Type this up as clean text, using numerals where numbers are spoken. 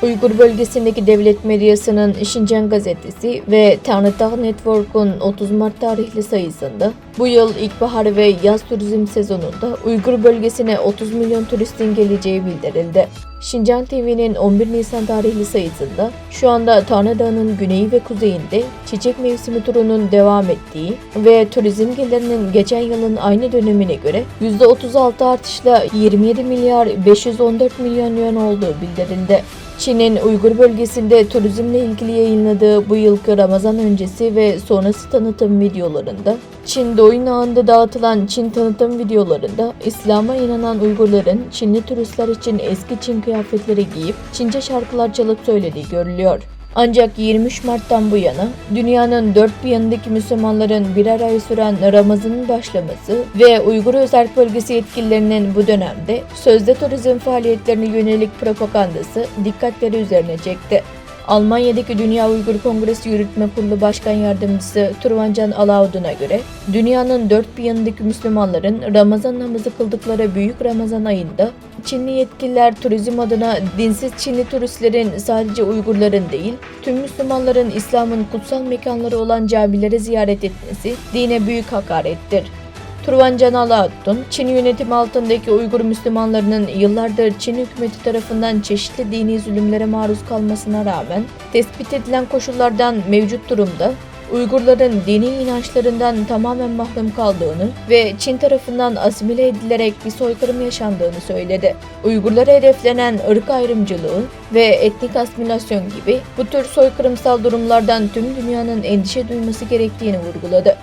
Uygur bölgesindeki devlet medyasının Şincan gazetesi ve Tanrıtağ Network'un 30 Mart tarihli sayısında bu yıl ilkbahar ve yaz turizm sezonunda Uygur bölgesine 30 milyon turistin geleceği bildirildi. Şincan TV'nin 11 Nisan tarihli sayısında şu anda Tanrıdağ'ın güneyi ve kuzeyinde çiçek mevsimi turunun devam ettiği ve turizm gelirinin geçen yılın aynı dönemine göre %36 artışla 27 milyar 514 milyon yuan olduğu bildirildi. Çin'in Uygur bölgesinde turizmle ilgili yayınladığı bu yılki Ramazan öncesi ve sonrası tanıtım videolarında, Çin Douyin ağında dağıtılan Çin tanıtım videolarında İslam'a inanan Uygurların Çinli turistler için eski Çin kıyafetleri giyip Çince şarkılar çalıp söylediği görülüyor. Ancak 23 Mart'tan bu yana dünyanın dört bir yanındaki Müslümanların birer ay süren Ramazan'ın başlaması ve Uygur özerk bölgesi yetkililerinin bu dönemde sözde turizm faaliyetlerine yönelik propagandası dikkatleri üzerine çekti. Almanya'daki Dünya Uygur Kongresi Yürütme Kurulu Başkan Yardımcısı Turvancan Alaudun'a göre dünyanın dört bir yanındaki Müslümanların Ramazan namazı kıldıkları Büyük Ramazan ayında Çinli yetkililer turizm adına dinsiz Çinli turistlerin sadece Uygurların değil, tüm Müslümanların İslam'ın kutsal mekanları olan camileri ziyaret etmesi dine büyük hakarettir. Turvancan Alaudun, Çin yönetimi altındaki Uygur Müslümanlarının yıllardır Çin hükümeti tarafından çeşitli dini zulümlere maruz kalmasına rağmen tespit edilen koşullardan mevcut durumda Uygurların dini inançlarından tamamen mahrum kaldığını ve Çin tarafından asimile edilerek bir soykırım yaşandığını söyledi. Uygurlara hedeflenen ırk ayrımcılığı ve etnik asimilasyon gibi bu tür soykırımsal durumlardan tüm dünyanın endişe duyması gerektiğini vurguladı.